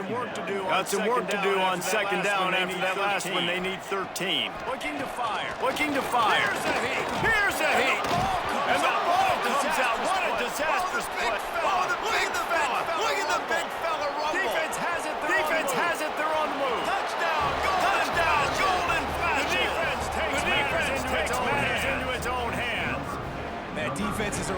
some work to do on second down after that last one. They need 13. Looking to fire. Looking to fire. Here's a heat. And the ball comes out. What a disastrous play. Oh, the big fella. Look at the big fella rumble. Defense has it. They're on the move. Touchdown. Golden flash. The defense takes matters into its own hands. Man, defenses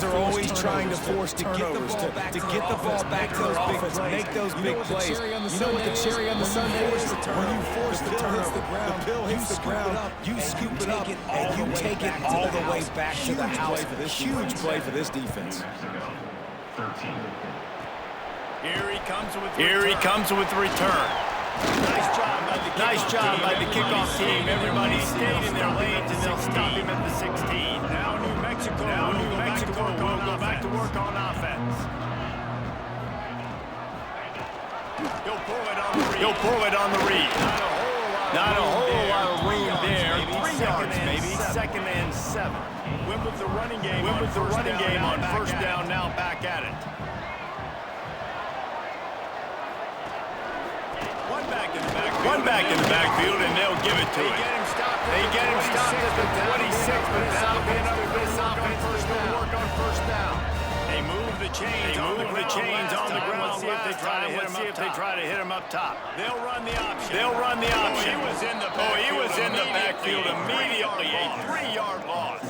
are always trying to force turnovers to get the ball back to those big plays, make those big plays. You know what the cherry on the sundae is? When you force the turnover, the pill hits the ground, you scoop it up, and you take it all the way back to the house. Huge play for this defense. Here he comes with the return. Nice job by the kickoff team. Everybody stayed in their lanes, and they'll stop him at the 16. Now New Mexico will go back to work on offense. He'll pull it on the read. Not a whole lot of room there. 3 yards maybe. Second and 7. Win with the running game on first down. Now back at it. One back in the backfield, and they'll give it to him. They get him stopped at the 26, but that'll be another good offense on first down. They move the chains on the ground. Let's see if they try to hit him up top. They'll run the option. He was in the backfield immediately. A 3-yard loss.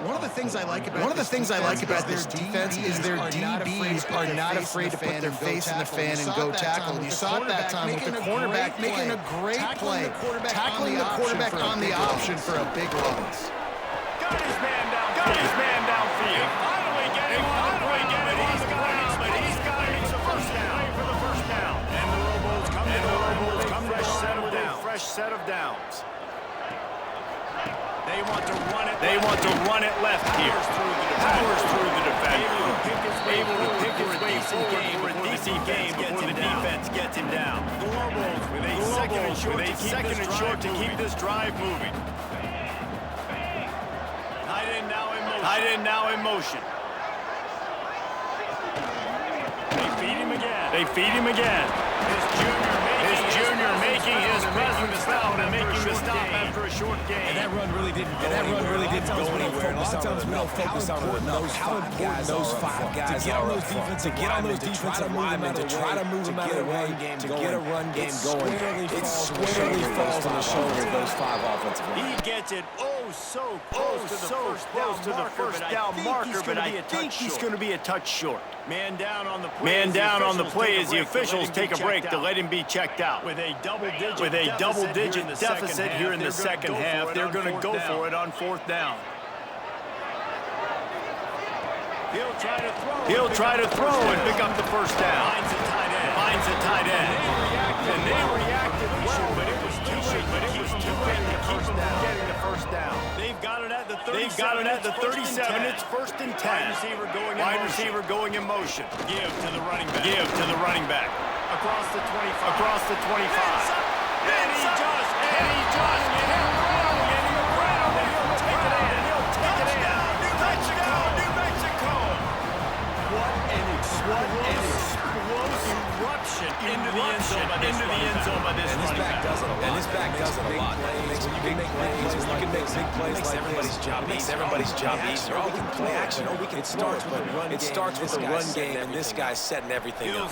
One of the things I like about this defense is their DBs are not afraid to put their face in the fan and go tackle. And you saw it that time with the cornerback making a great play, tackling the quarterback on the option for a big loss. Got his man downfield. Finally get him on the ground, but he's got it for the first down. And the Lobos come with a fresh set of downs. They want to run it left here. Powers through the defender. Able to pick his way forward for a decent game before the defense gets him down. The Lobos with a second and short to keep this drive moving. Tight end now in motion. They feed him again. His junior making his presence felt and making the stop after a short game. And that run really didn't go anywhere. A lot of times we don't focus on how important those 5 guys are to get on those defensive linemen, to try to move them out of the way, to get a run game going. It squarely falls on the shoulders of those 5 offensive linemen. He gets it so close to the first down marker, but I think he's going to be a touch short. Man down on the play as the officials take a break to let him be checked out. With a double-digit deficit here in the second half, they're going to go for it on 4th down. He'll try to throw and pick up the first down. Finds a tight end. They reacted well, but it was too late to keep them from getting the first down. They've got it at the 37. It's 1st and 10. Wide receiver going in motion. Give to the running back. Across the 25. And he just Touchdown, New Mexico! What an explosive eruption into the end zone by this running back. And this back does it a lot. When you can make big plays like everybody's job easier. Oh, we can play action. It starts with the run game, and this guy's setting everything up.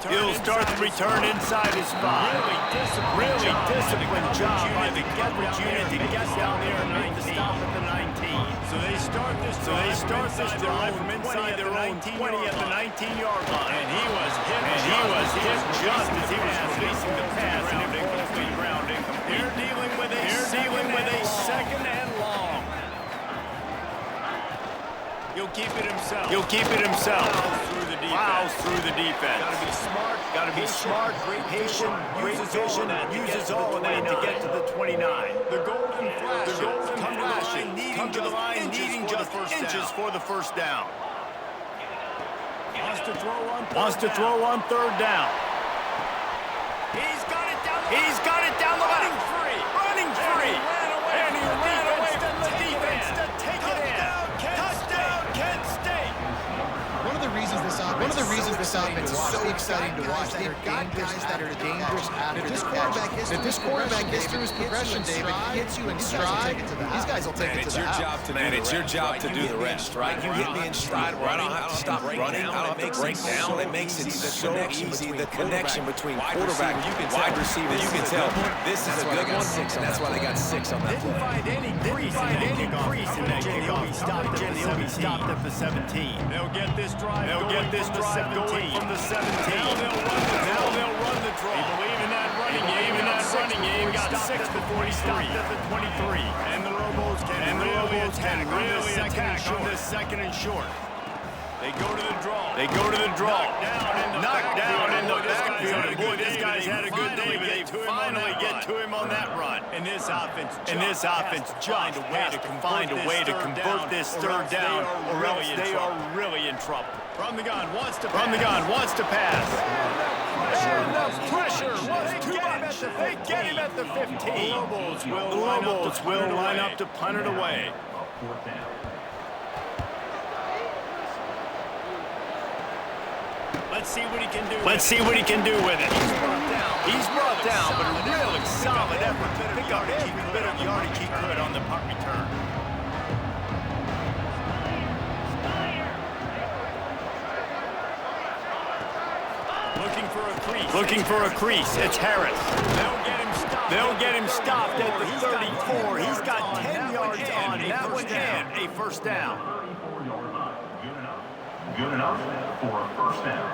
He'll start the return inside his spot. Really disciplined job by the coverage unit to get down there and make the stop at the 19. So they start this drive from inside their own 20 at the 19-yard line. And he was hit just as he was releasing the pass, and it falls to the ground incomplete. They're dealing with a second and long. He'll keep it himself. Plows through the defense. Gotta be smart, great patient, great vision, uses all of that to get to the 29. The golden flash. Come to the line, needing just inches for the first down. Wants to throw on 3rd down. He's got it down the line. Running free. And he ran away from the defense to take it in. Touchdown, Kent State. One of the reasons this this offense is so exciting to watch. They've got guys that are dangerous after the catch. If this quarterback gets through his progression, David, hits you in stride, these guys will take it to the house. It's your job to do the rest, right? You hit me in stride where I don't have to stop running. I don't have to break down. It makes it so easy. The connection between quarterback, wide receiver, you can tell this is a good one, and that's why they got 6 on that play. Didn't find any crease in that kickoff. He'll be stopped at the 17. They'll get this drive going from the 17. Now they'll run the draw. They believe in that running game. Got 6 before he stopped at the 23. And the Robos can really attack on this second and short. They go to the draw. Knocked down in the backfield. Boy, this guy's had a good day, but they finally get to him on that run. And this offense just find a way to convert this third down, or else they are really in trouble. From the gun wants to pass. And the pressure was too much. They get him at the 15. The Lobos will line up to punt it away. Let's see what he can do with it. He's brought down, but a really solid effort to pick up a bit of yardage he could on the punt return. Looking for a crease. It's Harris. They'll get him stopped at the 34. He's got 10 yards on that one and a first down. Good enough for a first down.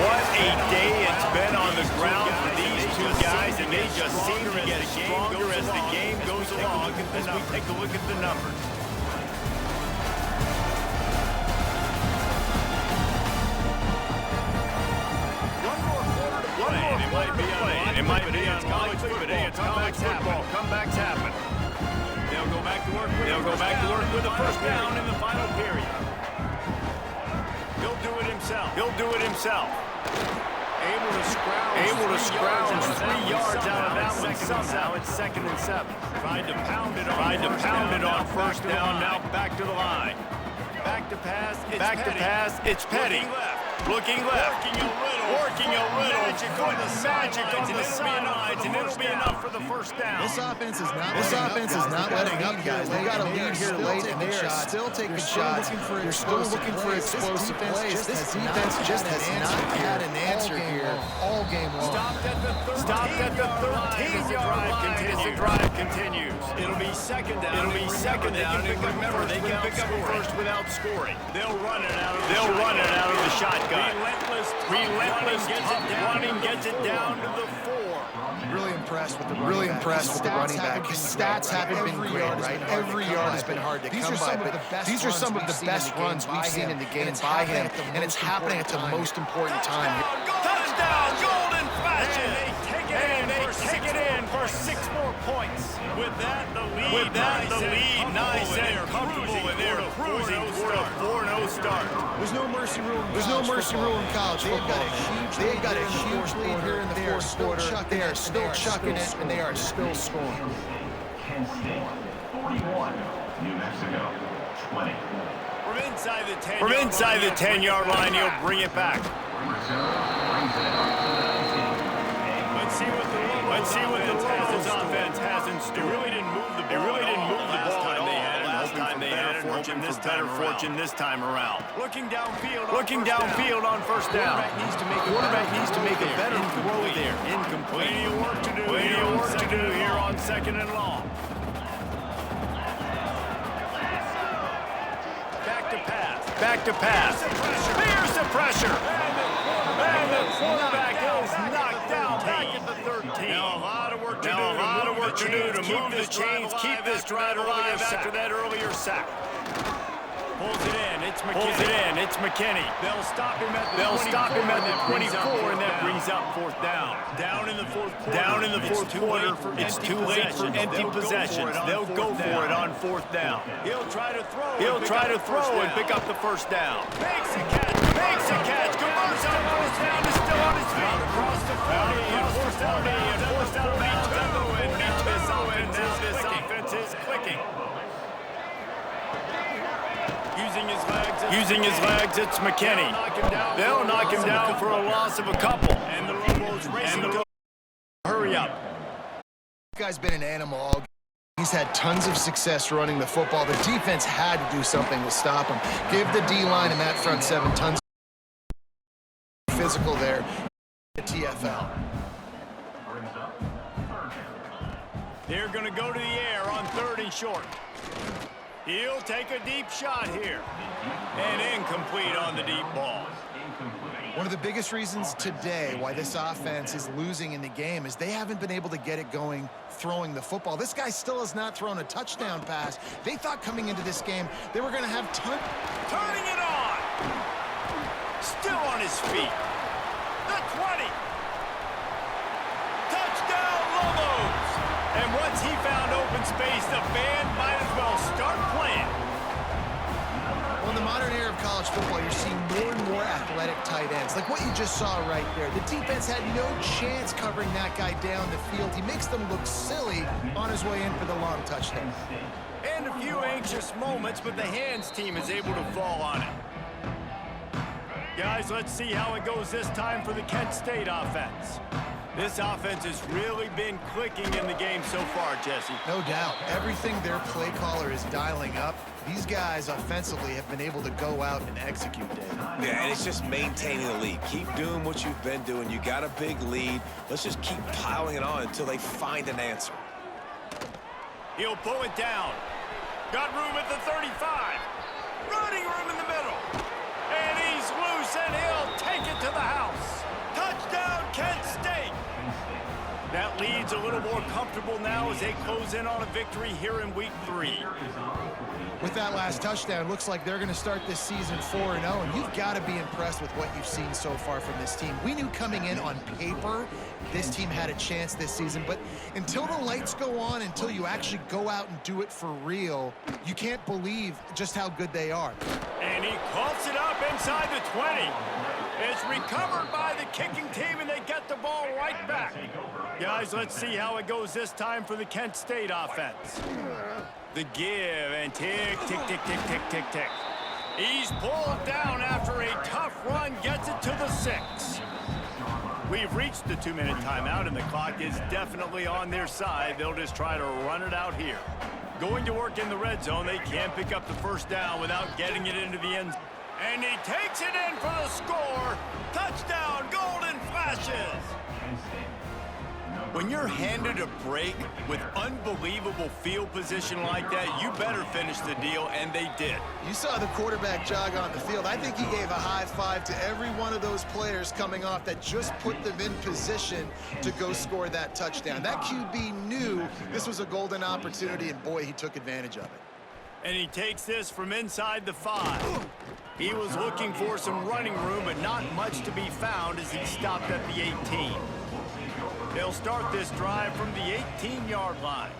What a day it's been on the ground for these two guys, and they just seem to get stronger as the game goes along as we take a look at the numbers. It might be on college football. Comebacks happen. They'll go back to work with a first down in the final period. He'll do it himself. Able to scrounge 3 yards out of that one somehow. It's 2nd and 7. Tried to pound it on first down. Now back to the line. Back to pass. It's Petty. Looking left. Working a little. Magic on the sidelines, and it'll be enough for the first down. This offense is not letting up, guys. They got a lead here late, and they are still taking shots. You're still looking for explosive plays. This defense just has not had an answer here all game long. Stopped at the 13-yard line as the drive continues. It'll be second down. And remember, they can pick up first without scoring. They'll run it out of the shotgun. Relentless running gets it down to the 4. Really impressed with the running back. His stats haven't been great, right? Every yard has been hard to come by, but these are some of the best runs we've seen in the game by him, and it's happening at the most important time. Touchdown, Golden Flashes! And they take it in for 6 more points. With that, the lead nice and comfortable, and they're cruising toward a 4-0 start. There's no mercy rule in college football. They've got a huge lead here in the fourth quarter. They are still chucking it, and they are still scoring. Kent State, 41. New Mexico, 20. From inside the 10-yard line, he'll bring it back. Let's see what the Texas offense has in store. They really didn't move the ball at all last time they had it. Hoping for better fortune this time around. Looking downfield on first down. Quarterback needs to make a better throw there. Incomplete. Plenty of work to do here on 2nd and long. Back to pass. There's the pressure. And the quarterback is knocked down back at the 13. Now a lot of work to do to move the chains, keep this drive alive after that earlier sack. Pulls it in. It's McKinney. They'll stop him at the 24, and that brings up 4th down. Down in the fourth quarter. It's too late for empty possessions. They'll go for it on 4th down. He'll try to throw and pick up the first down. Makes a catch. Converts on 4th down. Is still on his feet. Across the 40 and forced out of bounds. This offense is clicking. Using his legs, it's McKinney. They'll knock him down for a loss of a couple. And the Lobos racing to hurry up. This guy's been an animal all game. He's had tons of success running the football. The defense had to do something to stop him. Give the D-line and that front seven tons of physical there. The TFL. They're going to go to the air on 3rd and short. He'll take a deep shot here. And incomplete on the deep ball. One of the biggest reasons today why this offense is losing in the game is they haven't been able to get it going throwing the football. This guy still has not thrown a touchdown pass. They thought coming into this game they were going to have turning it on. Still on his feet. The 20. Touchdown, Lobos. And once he found open space, the band might as well start playing. Well, in the modern era of college football, you're seeing more and more athletic tight ends, like what you just saw right there. The defense had no chance covering that guy down the field. He makes them look silly on his way in for the long touchdown. And a few anxious moments, but the hands team is able to fall on it. Guys, let's see how it goes this time for the Kent State offense. This offense has really been clicking in the game so far, Jesse. No doubt. Everything their play caller is dialing up, these guys offensively have been able to go out and execute, Dave. Yeah, and it's just maintaining the lead. Keep doing what you've been doing. You got a big lead. Let's just keep piling it on until they find an answer. He'll pull it down. Got room at the 35. Running room in the middle. And he's loose, and he'll take it to the house. Touchdown, Kent State. That lead's a little more comfortable now as they close in on a victory here in Week 3. With that last touchdown, looks like they're going to start this season 4-0, and you've got to be impressed with what you've seen so far from this team. We knew coming in on paper this team had a chance this season, but until the lights go on, until you actually go out and do it for real, you can't believe just how good they are. And he coughs it up inside the 20. It's recovered by the kicking team, and they get the ball right back. Guys, let's see how it goes this time for the Kent State offense. The give, and tick, tick, tick, tick, tick, tick, tick. He's pulled down after a tough run, gets it to the 6. We've reached the 2-minute timeout, and the clock is definitely on their side. They'll just try to run it out here. Going to work in the red zone, they can't pick up the first down without getting it into the end zone. And he takes it in for the score. Touchdown, Golden Flashes. When you're handed a break with unbelievable field position like that, you better finish the deal, and they did. You saw the quarterback jog on the field. I think he gave a high five to every one of those players coming off that just put them in position to go score that touchdown. That QB knew this was a golden opportunity, and boy, he took advantage of it. And he takes this from inside the 5. He was looking for some running room, but not much to be found as he stopped at the 18. They'll start this drive from the 18-yard line.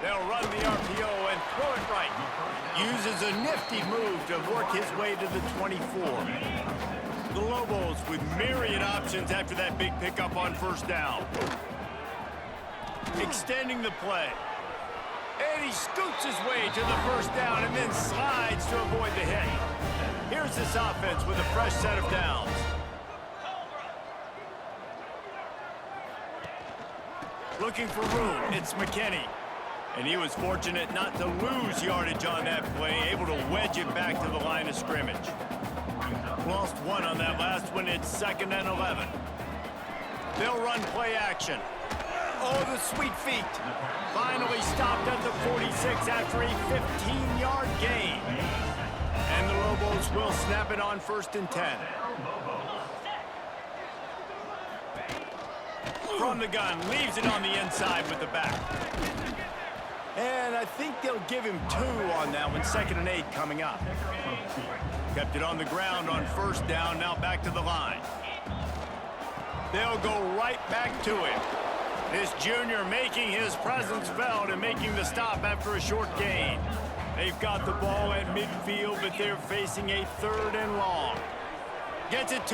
They'll run the RPO and throw it right. Uses a nifty move to work his way to the 24. The Lobos with myriad options after that big pickup on first down. Extending the play. And he scoots his way to the first down and then slides to avoid the hit. Here's this offense with a fresh set of downs. Looking for room, it's McKinney. And he was fortunate not to lose yardage on that play, able to wedge it back to the line of scrimmage. Lost one on that last one, it's 2nd and 11. They'll run play action. Oh, the sweet feet. Finally stopped at the 46 after a 15-yard gain. And the Lobos will snap it on 1st and 10. From the gun, leaves it on the inside with the back. And I think they'll give him 2 on that one, 2nd and 8 coming up. Kept it on the ground on first down, now back to the line. They'll go right back to him. This junior making his presence felt and making the stop after a short gain. They've got the ball at midfield, but they're facing a 3rd and long. Gets it to